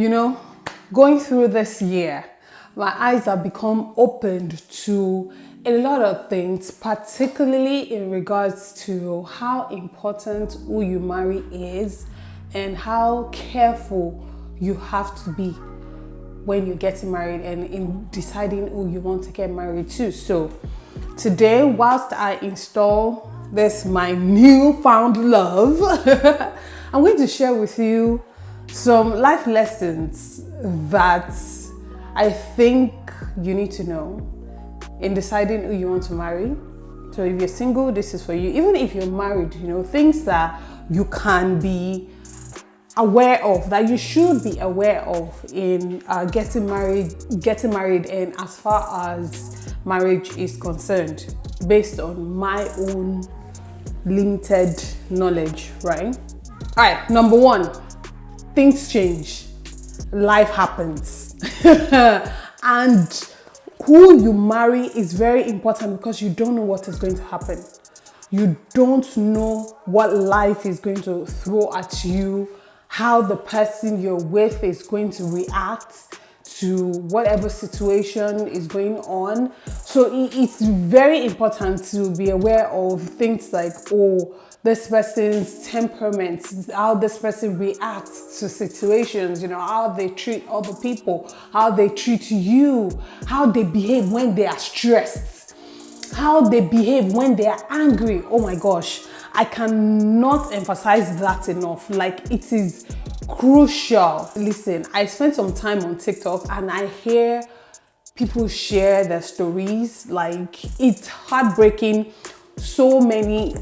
You know, going through this year, my eyes have become opened to a lot of things, particularly in regards to how important who you marry is and how careful you have to be when you're getting married and in deciding who you want to get married to. So today, whilst I install this my newfound love, I'm going to share with you some life lessons that I think you need to know in deciding who you want to marry. So if you're single, this is for you. Even if you're married, you know, things that you can be aware of, that you should be aware of in getting married and as far as marriage is concerned, based on my own limited knowledge, right? All right, number one, things change, life happens. And who you marry is very important because you don't know what is going to happen. You don't know what life is going to throw at you, how the person you're with is going to react to whatever situation is going on. So it's very important to be aware of things like, oh, this person's temperament, how this person reacts to situations, you know, how they treat other people, how they treat you, how they behave when they are stressed, how they behave when they are angry. Oh my gosh, I cannot emphasize that enough. Like, it is crucial. Listen, I spent some time on TikTok and I hear people share their stories. Like, it's heartbreaking. So many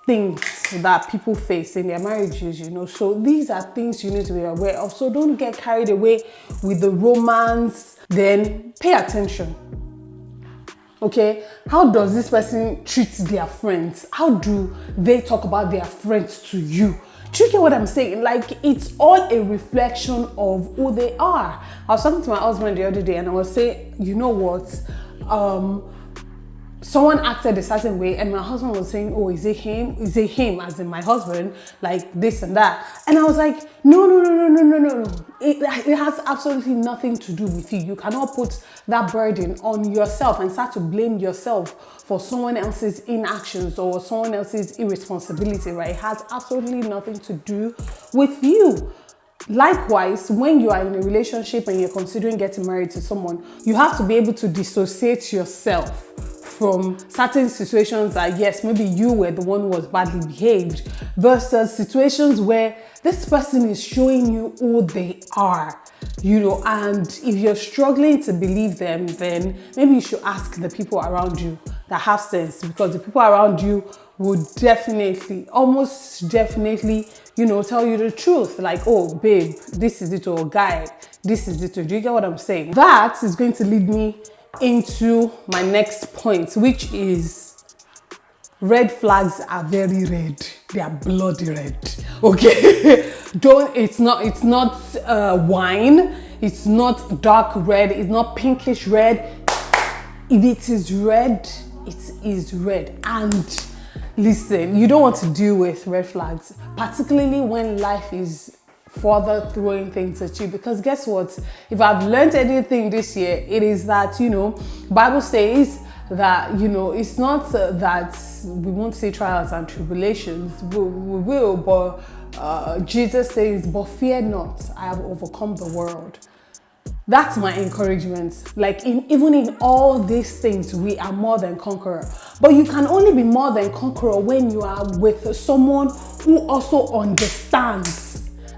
things that people face in their marriages, you know. So these are things you need to be aware of. So don't get carried away with the romance. Then pay attention. Okay, how does this person treat their friends? How do they talk about their friends to you? Do you get what I'm saying? Like, it's all a reflection of who they are. I was talking to my husband the other day and I was saying, you know what? Someone acted a certain way and my husband was saying, oh, is it him? Is it him? As in my husband, like this and that. And I was like, no. It has absolutely nothing to do with you. You cannot put that burden on yourself and start to blame yourself for someone else's inactions or someone else's irresponsibility, right? It has absolutely nothing to do with you. Likewise, when you are in a relationship and you're considering getting married to someone, you have to be able to dissociate yourself from certain situations that, yes, maybe you were the one who was badly behaved, versus situations where this person is showing you who they are, you know. And if you're struggling to believe them, then maybe you should ask the people around you that have sense, because the people around you would definitely, almost definitely, you know, tell you the truth. Like, oh, babe, this is it, or guy, this is it. Do you get what I'm saying? That is going to lead me into my next point, which is red flags are very red. They are bloody red. Okay. It's not wine. It's not dark red. It's not pinkish red. If it is red, it is red. And listen, you don't want to deal with red flags, particularly when life is further throwing things at you. Because guess what? If I've learned anything this year, it is that, you know, Bible says that, you know, it's not that we won't see trials and tribulations. We will, but Jesus says, but fear not, I have overcome the world. That's my encouragement. Like, even in all these things, we are more than conqueror. But you can only be more than conqueror when you are with someone who also understands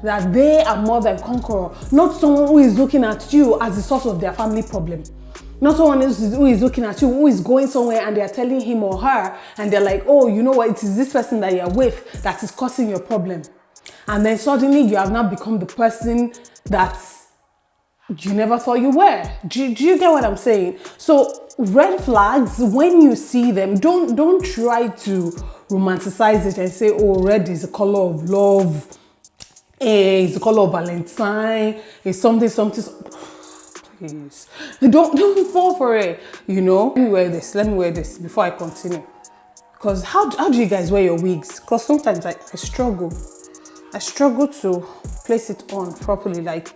that they are more than conqueror. Not someone who is looking at you as the source of their family problem. Not someone who is looking at you, who is going somewhere and they're telling him or her, and they're like, oh, you know what, it is this person that you're with that is causing your problem. And then suddenly you have now become the person that you never thought you were. Do you get what I'm saying? So red flags, when you see them, don't try to romanticize it and say, oh, red is the color of love. It's the color of Valentine. It's something. Please, don't fall for it. You know. Let me wear this before I continue. Because how do you guys wear your wigs? Because sometimes I struggle to place it on properly. Like,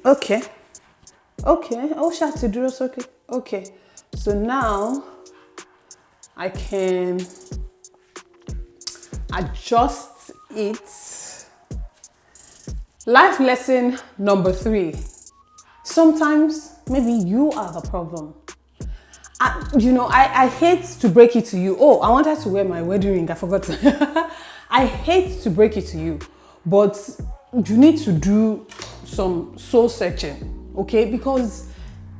Okay. Okay. Oh, shut to do. Okay. Okay. So now I can adjust it. Life lesson number 3. Sometimes maybe you are the problem. I hate to break it to you. Oh, I wanted to wear my wedding ring. I forgot. I hate to break it to you, but you need to do some soul searching, okay? Because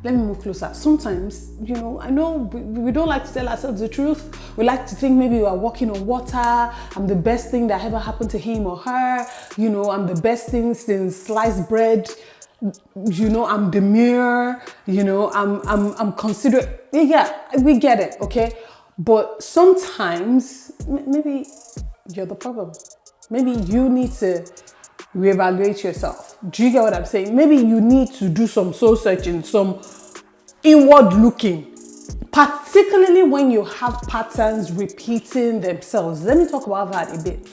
let me move closer. Sometimes, I know we don't like to tell ourselves the truth. We like to think maybe we are walking on water. I'm the best thing that ever happened to him or her. I'm the best thing since sliced bread. I'm the mirror. I'm considerate. Yeah, we get it, okay? But sometimes maybe you're the problem. Maybe you need to reevaluate yourself. Do you get what I'm saying? Maybe you need to do some soul searching, some inward looking, particularly when you have patterns repeating themselves. Let me talk about that a bit.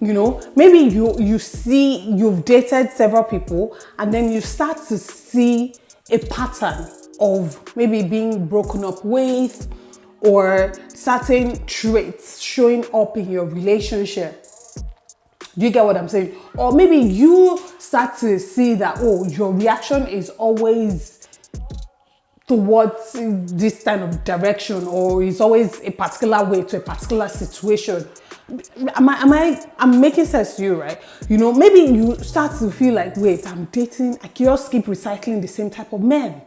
Maybe you see you've dated several people and then you start to see a pattern of maybe being broken up with or certain traits showing up in your relationship. Do you get what I'm saying? Or maybe you start to see that, your reaction is always towards this kind of direction, or is always a particular way to a particular situation. I'm making sense to you, right? Maybe you start to feel like, wait, I'm dating, I just keep recycling the same type of men.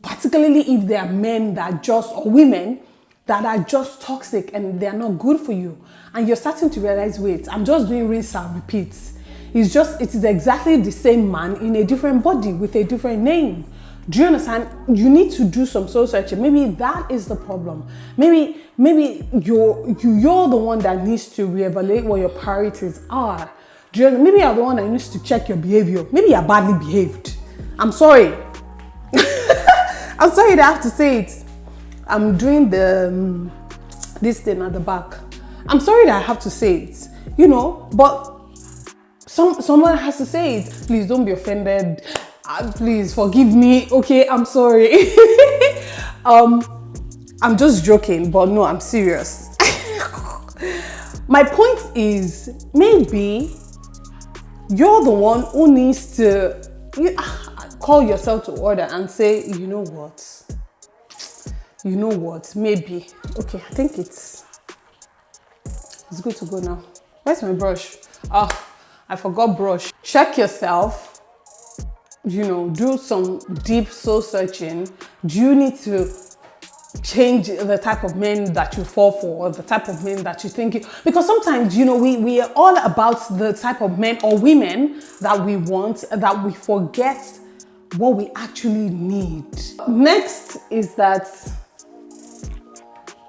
Particularly if they are men that or women that are just toxic and they're not good for you. And you're starting to realize, wait, I'm just doing rinse and repeat. It is exactly the same man in a different body with a different name. Do you understand? You need to do some soul searching. Maybe that is the problem. Maybe you're the one that needs to reevaluate what your priorities are. Maybe you're the one that needs to check your behavior. Maybe you're badly behaved. I'm sorry. I'm sorry that I have to say it. I'm doing this thing at the back. I'm sorry that I have to say it, but someone has to say it. Please don't be offended. Please forgive me. Okay, I'm sorry. I'm just joking, but no, I'm serious. My point is, maybe you're the one who needs to call yourself to order and say, you know what, maybe. Okay, I think it's good to go now. Where's my brush? I forgot brush. Check yourself, do some deep soul searching. Do you need to change the type of men that you fall for, or the type of men that you think because sometimes, we are all about the type of men or women that we want, that we forget what we actually need. Next is that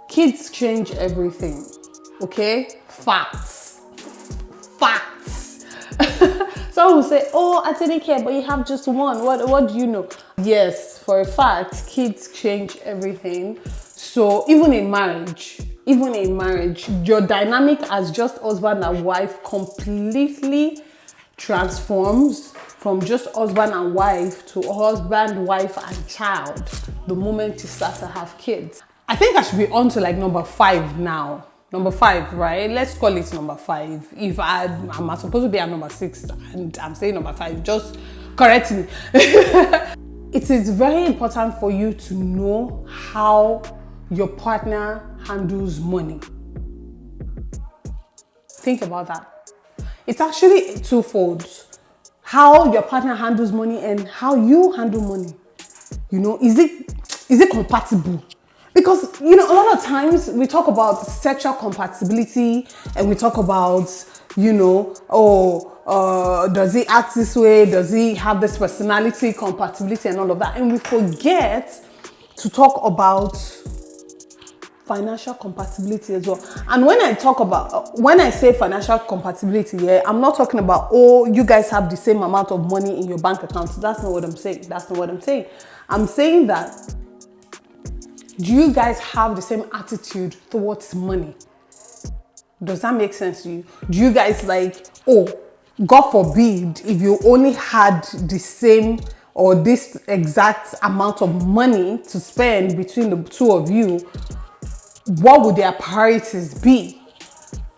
kids change everything. Okay? Facts. Someone will say, oh, Adenike, but you have just one. What do you know? Yes, for a fact, kids change everything. So even in marriage, your dynamic as just husband and wife completely transforms from just husband and wife to husband, wife, and child the moment you start to have kids. I think I should be on to like number 5 now. Number 5, right? Let's call it number 5. If I'm supposed to be at number 6 and I'm saying number 5, just correct me. It is very important for you to know how your partner handles money. Think about that. It's actually twofold. How your partner handles money and how you handle money. Is it compatible? Because, a lot of times we talk about sexual compatibility and we talk about, does he act this way? Does he have this personality compatibility and all of that? And we forget to talk about financial compatibility as well. And when I say financial compatibility, I'm not talking about, you guys have the same amount of money in your bank account. That's not what I'm saying. I'm saying that, do you guys have the same attitude towards money? Does that make sense to you? Do you guys God forbid, if you only had the same or this exact amount of money to spend between the two of you, what would their priorities be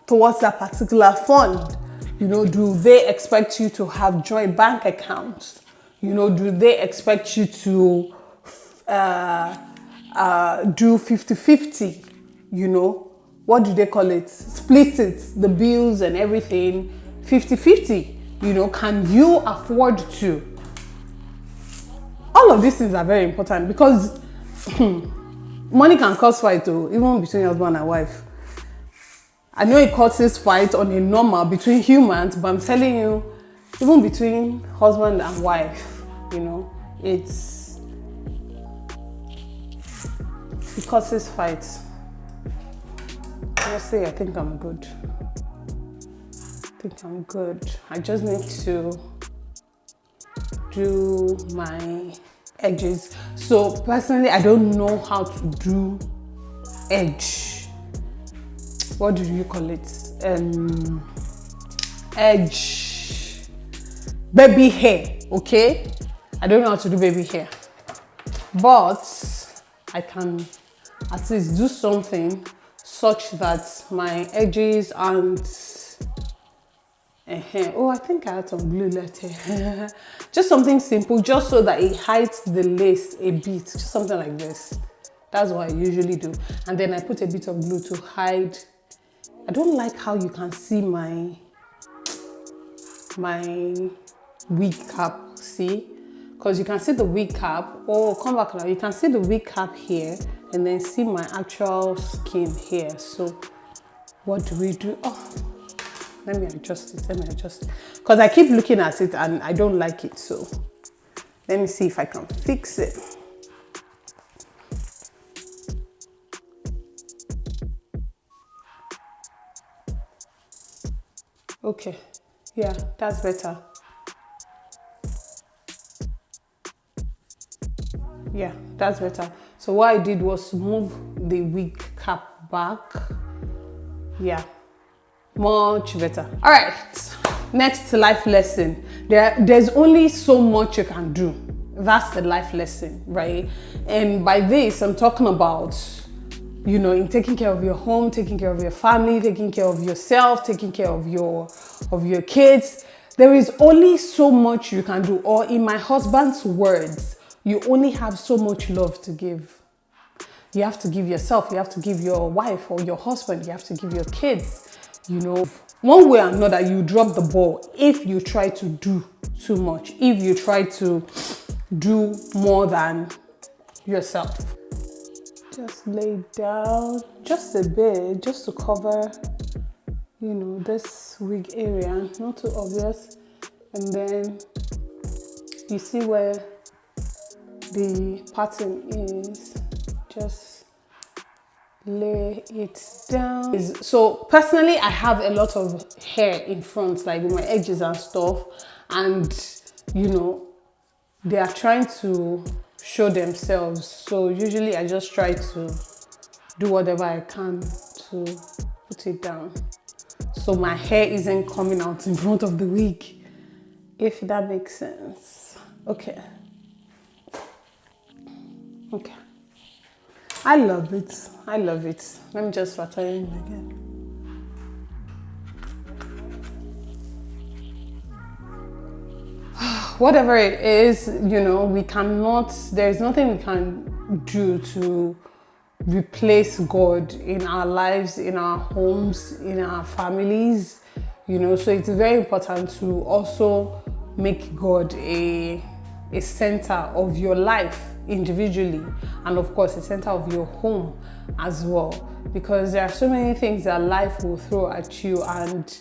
towards that particular fund? You know, do they expect you to have joint bank accounts? You know, do they expect you to do 50-50? You know, what do they call it? Split it, the bills and everything, 50-50. You know, can you afford to? All of these things are very important because money can cause fight too, even between husband and wife. I know it causes fight on a normal between humans, but I'm telling you, even between husband and wife, you know, it causes fights. Honestly, I think I'm good. I just need to do my edges. So personally, I don't know how to do edge. What do you call it? Edge. Baby hair, okay? I don't know how to do baby hair. But I can at least do something such that my edges aren't oh, I think I had some glue left here. Just something simple, just so that it hides the lace a bit. Just something like this. That's what I usually do. And then I put a bit of glue to hide. I don't like how you can see my wig cap, see? Because you can see the wig cap. Oh, come back now. You can see the wig cap here and then see my actual skin here. So what do we do? Oh, let me adjust it. Because I keep looking at it and I don't like it. So let me see if I can fix it. Okay, yeah, that's better. Yeah, that's better. So what I did was move the wig cap back. Yeah, much better. All right, next life lesson. There's only so much you can do. That's the life lesson, right? And by this, I'm talking about, you know, in taking care of your home, taking care of your family, taking care of yourself, taking care of your kids. There is only so much you can do. Or in my husband's words, you only have so much love to give. You have to give yourself, you have to give your wife or your husband, you have to give your kids. You know, one way or another, you drop the ball if you try to do too much, if you try to do more than yourself. Just lay down just a bit, just to cover, you know, this wig area, not too obvious. And then you see where the pattern is, just lay it down. So personally, I have a lot of hair in front, like with my edges and stuff, and you know, they are trying to show themselves. So usually I just try to do whatever I can to put it down, so my hair isn't coming out in front of the wig, if that makes sense. Okay. I love it. Let me just flatten it again. Whatever it is, you know, there's nothing we can do to replace God in our lives, in our homes, in our families, you know. So it's very important to also make God a center of your life individually, and of course a center of your home as well, because there are so many things that life will throw at you, and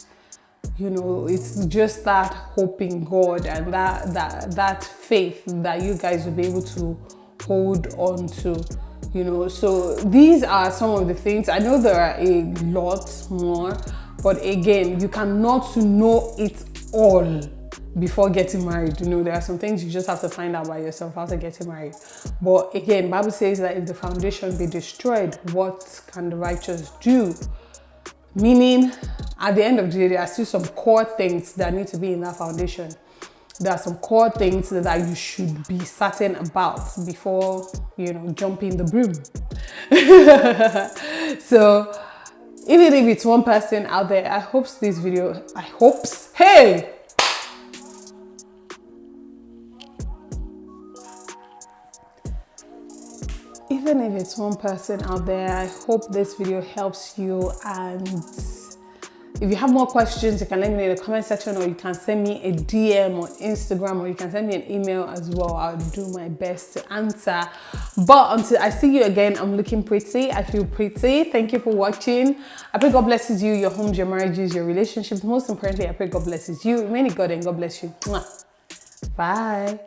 you know, it's just that hope in God and that faith that you guys will be able to hold on to, you know. So these are some of the things. I know there are a lot more, but again, you cannot know it all before getting married. You know, there are some things you just have to find out by yourself after getting married. But again, Bible says that if the foundation be destroyed, what can the righteous do? Meaning, at the end of the day, there are still some core things that need to be in that foundation. There are some core things that you should be certain about before, jumping the broom. So, even if it's one person out there, hey! Even if it's one person out there, I hope this video helps you. And if you have more questions, you can let me know in the comment section, or you can send me a DM on Instagram, or you can send me an email as well. I'll do my best to answer. But until I see you again, I'm looking pretty. I feel pretty. Thank you for watching. I pray God blesses you, your homes, your marriages, your relationships. Most importantly, I pray God blesses you. Many God and God bless you. Mwah. Bye.